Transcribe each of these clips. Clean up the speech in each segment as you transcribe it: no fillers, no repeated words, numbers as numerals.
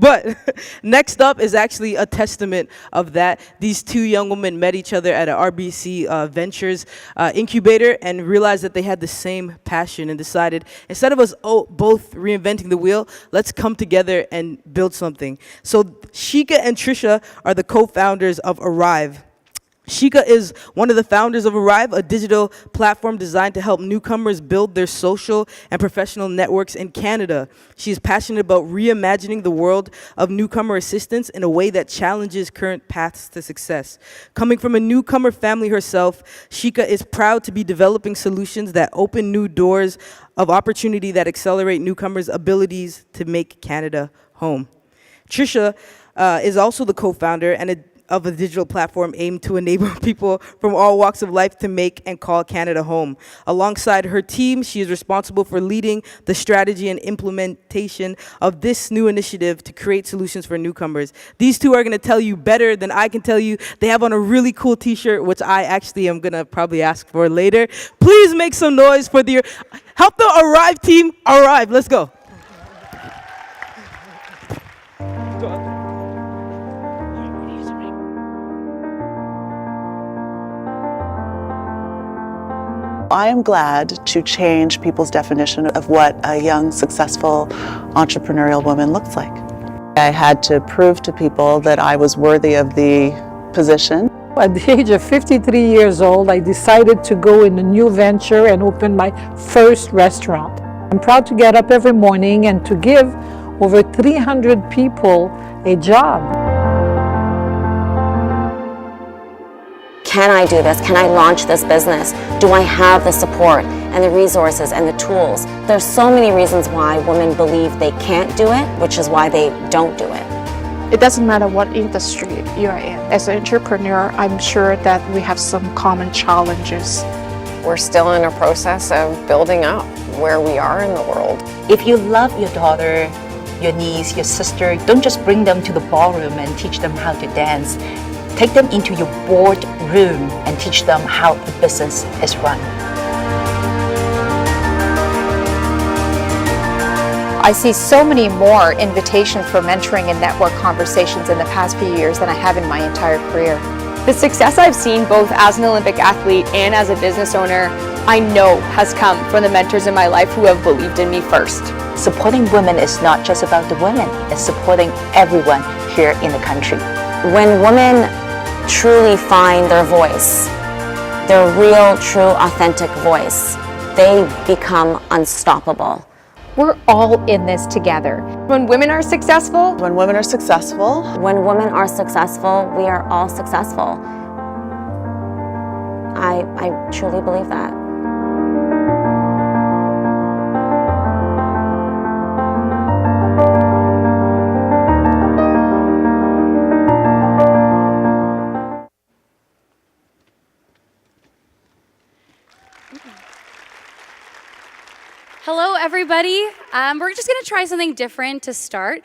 But next up is actually a testament of that. These two young women met each other at an RBC Ventures incubator and realized that they had the same passion and decided, instead of us both reinventing the wheel, let's come together and build something. So Shikha and Tricia are the co-founders of Arrive. Shikha is one of the founders of Arrive, a digital platform designed to help newcomers build their social and professional networks in Canada. She is passionate about reimagining the world of newcomer assistance in a way that challenges current paths to success. Coming from a newcomer family herself, Shikha is proud to be developing solutions that open new doors of opportunity that accelerate newcomers' abilities to make Canada home. Tricia is also the co-founder of a digital platform aimed to enable people from all walks of life to make and call Canada home. Alongside her team, she is responsible for leading the strategy and implementation of this new initiative to create solutions for newcomers. These two are gonna tell you better than I can tell you. They have on a really cool t-shirt, which I actually am gonna probably ask for later. Please make some noise for help the Arrive team arrive. Let's go. I am glad to change people's definition of what a young, successful entrepreneurial woman looks like. I had to prove to people that I was worthy of the position. At the age of 53 years old, I decided to go in a new venture and open my first restaurant. I'm proud to get up every morning and to give over 300 people a job. Can I do this? Can I launch this business? Do I have the support and the resources and the tools? There's so many reasons why women believe they can't do it, which is why they don't do it. It doesn't matter what industry you are in. As an entrepreneur, I'm sure that we have some common challenges. We're still in a process of building up where we are in the world. If you love your daughter, your niece, your sister, don't just bring them to the ballroom and teach them how to dance. Take them into your boardroom and teach them how the business is run. I see so many more invitations for mentoring and network conversations in the past few years than I have in my entire career. The success I've seen both as an Olympic athlete and as a business owner, I know has come from the mentors in my life who have believed in me first. Supporting women is not just about the women, it's supporting everyone here in the country. When women truly find their voice, their real, true, authentic voice, they become unstoppable. We're all in this together. When women are successful, When women are successful, When women are successful, we are all successful. I truly believe that. Hello, everybody. We're just going to try something different to start.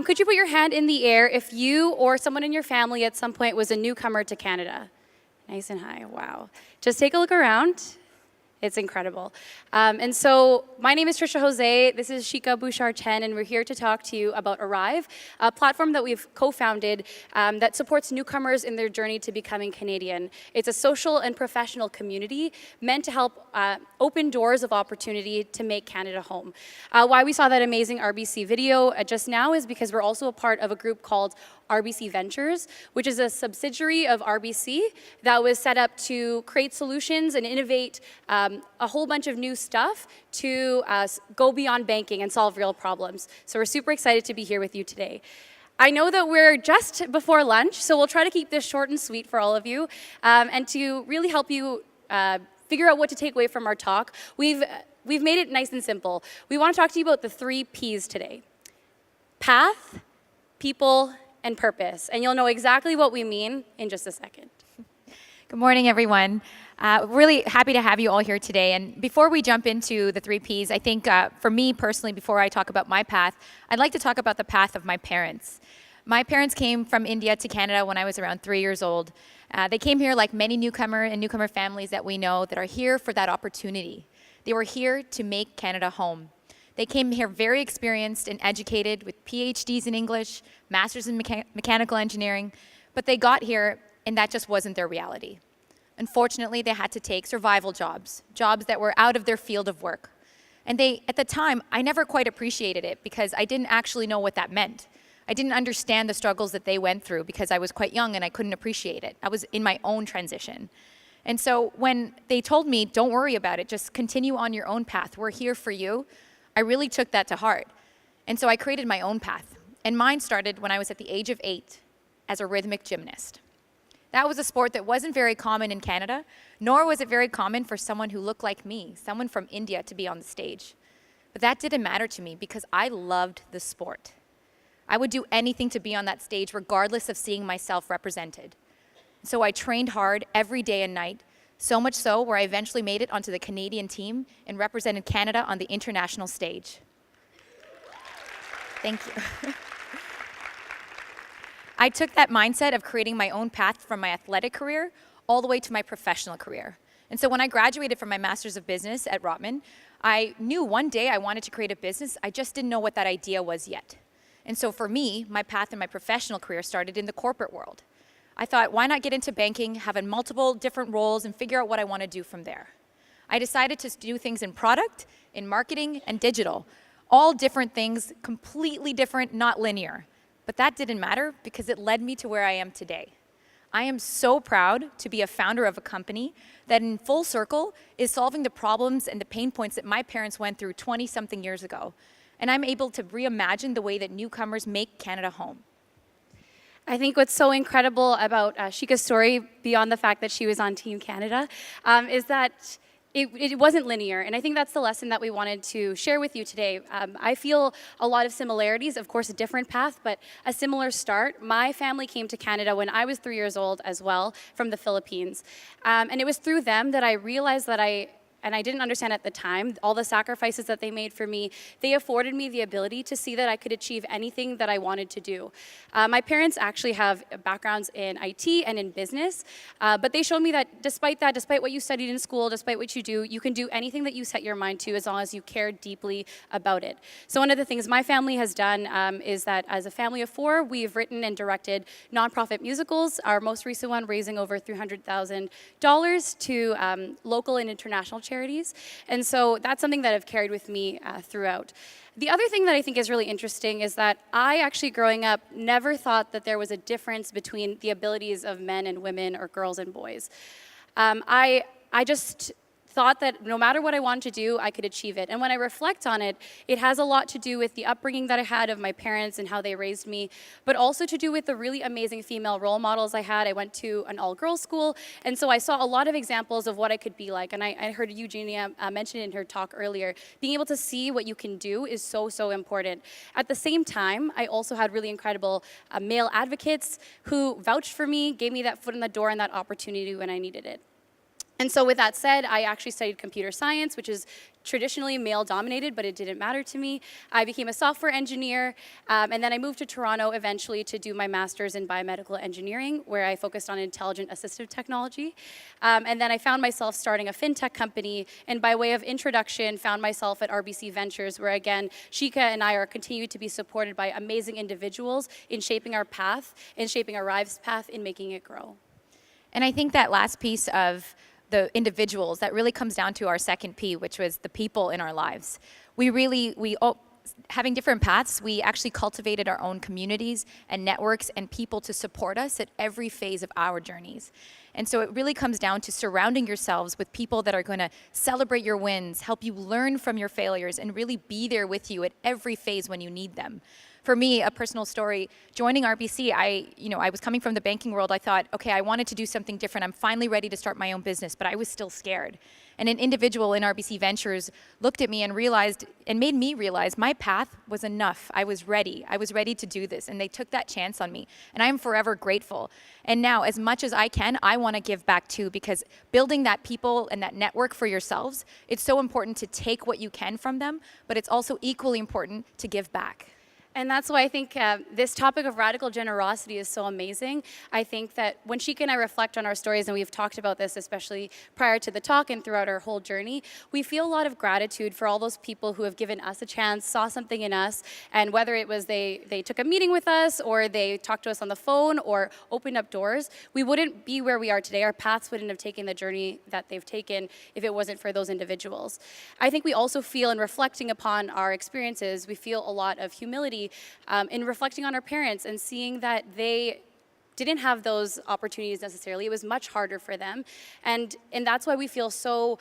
Could you put your hand in the air if you or someone in your family at some point was a newcomer to Canada? Nice and high. Wow. Just take a look around. It's incredible. And so my name is Tricia Jose. This is Shikha, Bhuchar, Chen, and we're here to talk to you about Arrive, a platform that we've co-founded that supports newcomers in their journey to becoming Canadian. It's a social and professional community meant to help open doors of opportunity to make Canada home. Why we saw that amazing RBC video just now is because we're also a part of a group called RBC Ventures, which is a subsidiary of RBC that was set up to create solutions and innovate a whole bunch of new stuff to go beyond banking and solve real problems. So we're super excited to be here with you today. I know that we're just before lunch, so we'll try to keep this short and sweet for all of you. And to really help you figure out what to take away from our talk, we've made it nice and simple. We want to talk to you about the 3 Ps today: path, people, and purpose. And you'll know exactly what we mean in just a second. Good morning, everyone. Really happy to have you all here today. And before we jump into the 3 Ps, I think for me personally, before I talk about my path, I'd like to talk about the path of my parents. My parents came from India to Canada when I was around 3 years old. They came here like many newcomer families that we know that are here for that opportunity. They were here to make Canada home. They came here very experienced and educated with PhDs in English, masters in mechanical engineering, but they got here and that just wasn't their reality. Unfortunately, they had to take survival jobs, jobs that were out of their field of work. And at the time, I never quite appreciated it because I didn't actually know what that meant. I didn't understand the struggles that they went through because I was quite young and I couldn't appreciate it. I was in my own transition. And so when they told me, don't worry about it, just continue on your own path, we're here for you, I really took that to heart. And so I created my own path. And mine started when I was at the age of 8 as a rhythmic gymnast. That was a sport that wasn't very common in Canada, nor was it very common for someone who looked like me, someone from India, to be on the stage. But that didn't matter to me because I loved the sport. I would do anything to be on that stage regardless of seeing myself represented. So I trained hard every day and night, so much so where I eventually made it onto the Canadian team and represented Canada on the international stage. Thank you. I took that mindset of creating my own path from my athletic career all the way to my professional career. And so when I graduated from my Master's of Business at RadGen, I knew one day I wanted to create a business. I just didn't know what that idea was yet. And so for me, my path in my professional career started in the corporate world. I thought, why not get into banking, have multiple different roles, and figure out what I want to do from there? I decided to do things in product, in marketing, and digital. All different things, completely different, not linear. But that didn't matter because it led me to where I am today. I am so proud to be a founder of a company that in full circle is solving the problems and the pain points that my parents went through 20-something years ago. And I'm able to reimagine the way that newcomers make Canada home. I think what's so incredible about Shikha's story, beyond the fact that she was on Team Canada, is that it wasn't linear, and I think that's the lesson that we wanted to share with you today. I feel a lot of similarities, of course a different path, but a similar start. My family came to Canada when I was 3 years old as well, from the Philippines. And it was through them that I realized that I didn't understand at the time, all the sacrifices that they made for me, they afforded me the ability to see that I could achieve anything that I wanted to do. My parents actually have backgrounds in IT and in business, but they showed me that despite what you studied in school, despite what you can do anything that you set your mind to as long as you care deeply about it. So one of the things my family has done is that as a family of 4, we've written and directed nonprofit musicals, our most recent one raising over $300,000 to local and international charities. And so that's something that I've carried with me throughout. The other thing that I think is really interesting is that I actually, growing up, never thought that there was a difference between the abilities of men and women or girls and boys. I just thought that no matter what I wanted to do, I could achieve it. And when I reflect on it, it has a lot to do with the upbringing that I had of my parents and how they raised me, but also to do with the really amazing female role models I had. I went to an all-girls school, and so I saw a lot of examples of what I could be like. And I heard Eugenia mention in her talk earlier, being able to see what you can do is so, so important. At the same time, I also had really incredible male advocates who vouched for me, gave me that foot in the door and that opportunity when I needed it. And so with that said, I actually studied computer science, which is traditionally male-dominated, but it didn't matter to me. I became a software engineer, and then I moved to Toronto eventually to do my master's in biomedical engineering, where I focused on intelligent assistive technology. And then I found myself starting a fintech company, and by way of introduction, found myself at RBC Ventures, where again, Shikha and I are continued to be supported by amazing individuals in shaping our path, in shaping our lives' path, in making it grow. And I think that last piece of the individuals, that really comes down to our second P, which was the people in our lives. Having different paths, we actually cultivated our own communities and networks and people to support us at every phase of our journeys. And so it really comes down to surrounding yourselves with people that are going to celebrate your wins, help you learn from your failures, and really be there with you at every phase when you need them. For me, a personal story, joining RBC, I was coming from the banking world. I thought, okay, I wanted to do something different. I'm finally ready to start my own business, but I was still scared. And an individual in RBC Ventures looked at me and made me realize my path was enough. I was ready. I was ready to do this. And they took that chance on me. And I am forever grateful. And now, as much as I can, I want to give back too, because building that people and that network for yourselves, it's so important to take what you can from them, but it's also equally important to give back. And that's why I think this topic of radical generosity is so amazing. I think that when Shikha and I reflect on our stories, and we've talked about this especially prior to the talk and throughout our whole journey, we feel a lot of gratitude for all those people who have given us a chance, saw something in us, and whether it was they took a meeting with us, or they talked to us on the phone, or opened up doors, we wouldn't be where we are today. Our paths wouldn't have taken the journey that they've taken if it wasn't for those individuals. I think we also feel, in reflecting upon our experiences, we feel a lot of humility in reflecting on our parents and seeing that they didn't have those opportunities necessarily. It was much harder for them. And that's why we feel so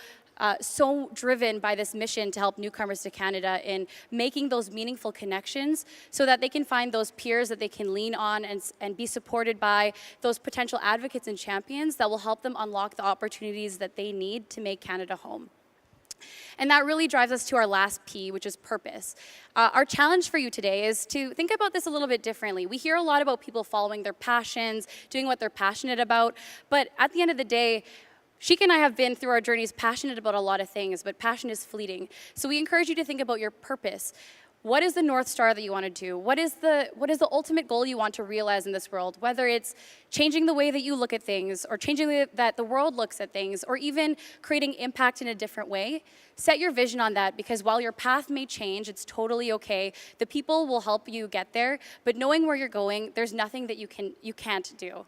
driven by this mission to help newcomers to Canada in making those meaningful connections so that they can find those peers that they can lean on and be supported by, those potential advocates and champions that will help them unlock the opportunities that they need to make Canada home. And that really drives us to our last P, which is purpose. Our challenge for you today is to think about this a little bit differently. We hear a lot about people following their passions, doing what they're passionate about, but at the end of the day, Shikha and I have been through our journeys passionate about a lot of things, but passion is fleeting. So we encourage you to think about your purpose. What is the North Star that you want to do? What is the ultimate goal you want to realize in this world? Whether it's changing the way that you look at things, or changing that the world looks at things, or even creating impact in a different way, set your vision on that, because while your path may change, it's totally okay. The people will help you get there, but knowing where you're going, there's nothing that you can't do.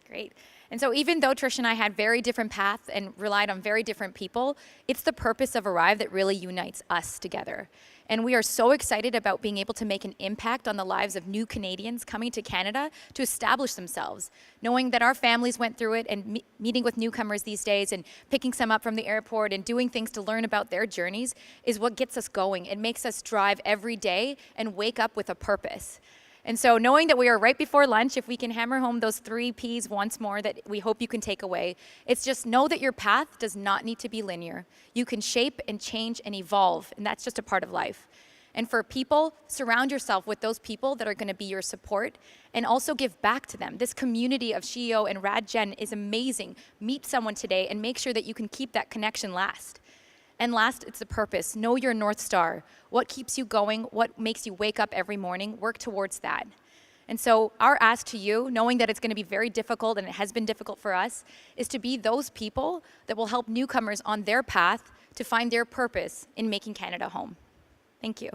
Great. And so even though Tricia and I had very different paths and relied on very different people, it's the purpose of Arrive that really unites us together. And we are so excited about being able to make an impact on the lives of new Canadians coming to Canada to establish themselves, knowing that our families went through it, and meeting with newcomers these days and picking some up from the airport and doing things to learn about their journeys is what gets us going. It makes us drive every day and wake up with a purpose. And so knowing that we are right before lunch, if we can hammer home those 3 Ps once more that we hope you can take away, it's just know that your path does not need to be linear. You can shape and change and evolve, and that's just a part of life. And for people, surround yourself with those people that are going to be your support, and also give back to them. This community of SheEO and RadGen is amazing. Meet someone today and make sure that you can keep that connection last. And last, it's the purpose. Know your North Star. What keeps you going? What makes you wake up every morning? Work towards that. And so our ask to you, knowing that it's going to be very difficult, and it has been difficult for us, is to be those people that will help newcomers on their path to find their purpose in making Canada home. Thank you.